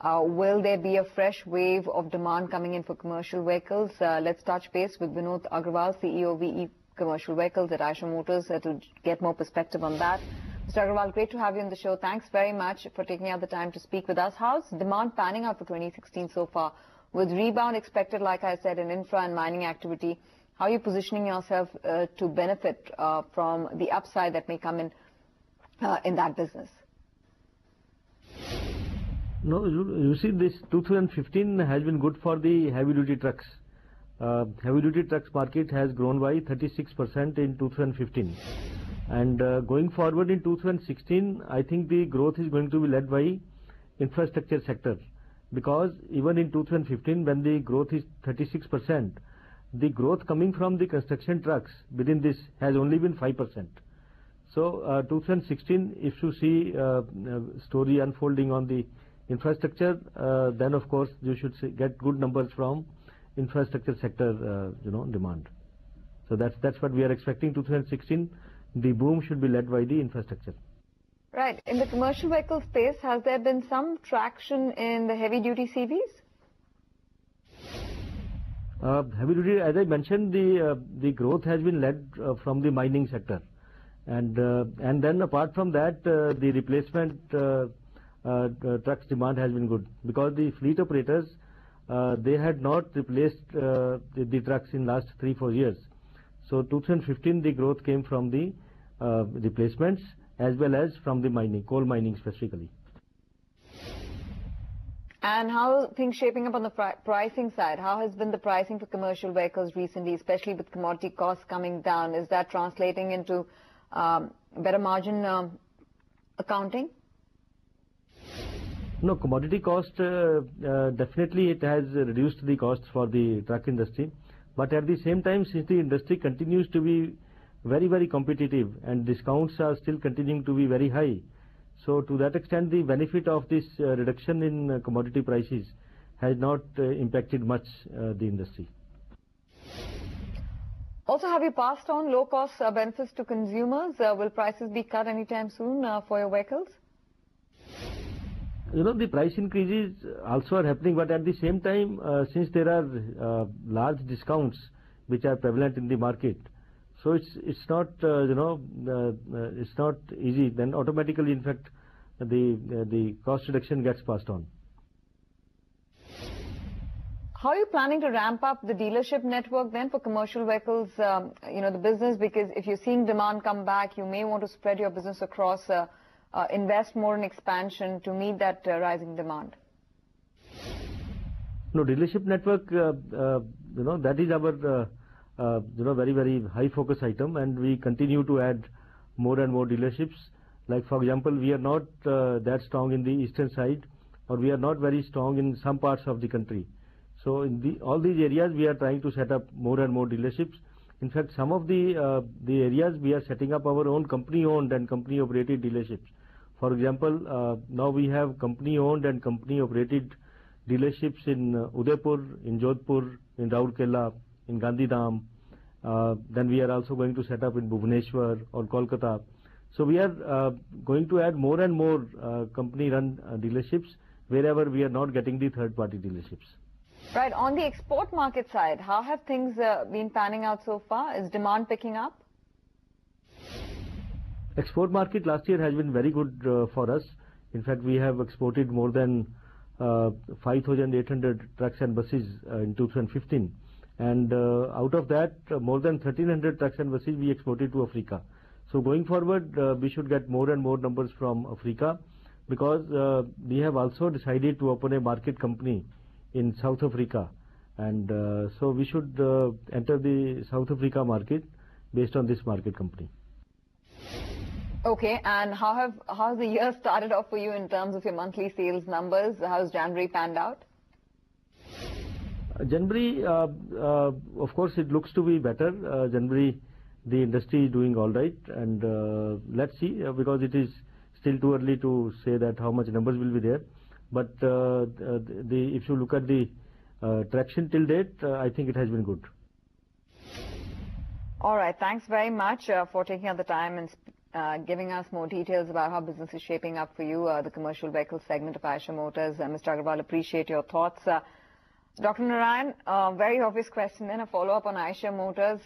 Will there be a fresh wave of demand coming in for commercial vehicles? Let's touch base with Vinod Agrawal, CEO of VE Commercial Vehicles at Eicher Motors, to get more perspective on that. Mr. Agrawal, great to have you on the show. Thanks very much for taking out the time to speak with us. How's demand panning out for 2016 so far? With rebound expected, like I said, in infra and mining activity, how are you positioning yourself to benefit from the upside that may come in that business? No, you see, this 2015 has been good for the heavy-duty trucks. Heavy-duty trucks market has grown by 36% in 2015. And going forward in 2016, I think the growth is going to be led by infrastructure sector. Because even in 2015, when the growth is 36%, the growth coming from the construction trucks within this has only been 5%. So 2016, if you see story unfolding on the infrastructure, then of course you should get good numbers from infrastructure sector, demand. So that's what we are expecting. 2016, the boom should be led by the infrastructure. Right. In the commercial vehicle space, has there been some traction in the heavy-duty CVs? Heavy-duty, as I mentioned, the growth has been led from the mining sector, and then apart from that, the replacement trucks demand has been good, because the fleet operators they had not replaced the trucks in last 3-4 years. So 2015 the growth came from the replacements as well as from the mining, coal mining specifically. And how are things shaping up on the pricing side? How has been the pricing for commercial vehicles recently, especially with commodity costs coming down? Is that translating into better margin accounting? No, commodity cost, definitely it has reduced the costs for the truck industry. But at the same time, since the industry continues to be very, very competitive and discounts are still continuing to be very high, so to that extent the benefit of this reduction in commodity prices has not impacted much the industry. Also, have you passed on low-cost benefits to consumers? Will prices be cut anytime soon for your vehicles? The price increases also are happening, but at the same time, since there are large discounts which are prevalent in the market, so it's not it's not easy. Then automatically, in fact, the cost reduction gets passed on. How are you planning to ramp up the dealership network then for commercial vehicles? The business, because if you're seeing demand come back, you may want to spread your business across. Invest more in expansion to meet that rising demand? No, dealership network, that is our, very, very high focus item, and we continue to add more and more dealerships. Like, for example, we are not that strong in the eastern side, or we are not very strong in some parts of the country. So in all these areas, we are trying to set up more and more dealerships. In fact, some of the areas we are setting up our own company-owned and company-operated dealerships. For example, now we have company-owned and company-operated dealerships in Udaipur, in Jodhpur, in Rourkela, in Gandhidham. Then we are also going to set up in Bhubaneswar or Kolkata. So we are going to add more and more company-run dealerships wherever we are not getting the third-party dealerships. Right. On the export market side, how have things been panning out so far? Is demand picking up? Export market last year has been very good for us. In fact, we have exported more than 5,800 trucks and buses in 2015. And out of that, more than 1,300 trucks and buses we exported to Africa. So going forward, we should get more and more numbers from Africa, because we have also decided to open a market company in South Africa, and so we should enter the South Africa market based on this market company. Okay, and how's the year started off for you in terms of your monthly sales numbers? How's January panned out? January, of course, it looks to be better. January, the industry is doing all right, and let's see, because it is still too early to say that how much numbers will be there. But if you look at the traction till date, I think it has been good. All right. Thanks very much for taking out the time and giving us more details about how business is shaping up for you, the commercial vehicle segment of Eicher Motors. Mr. Agarwal, appreciate your thoughts. Dr. Narayan, very obvious question then, a follow-up on Eicher Motors.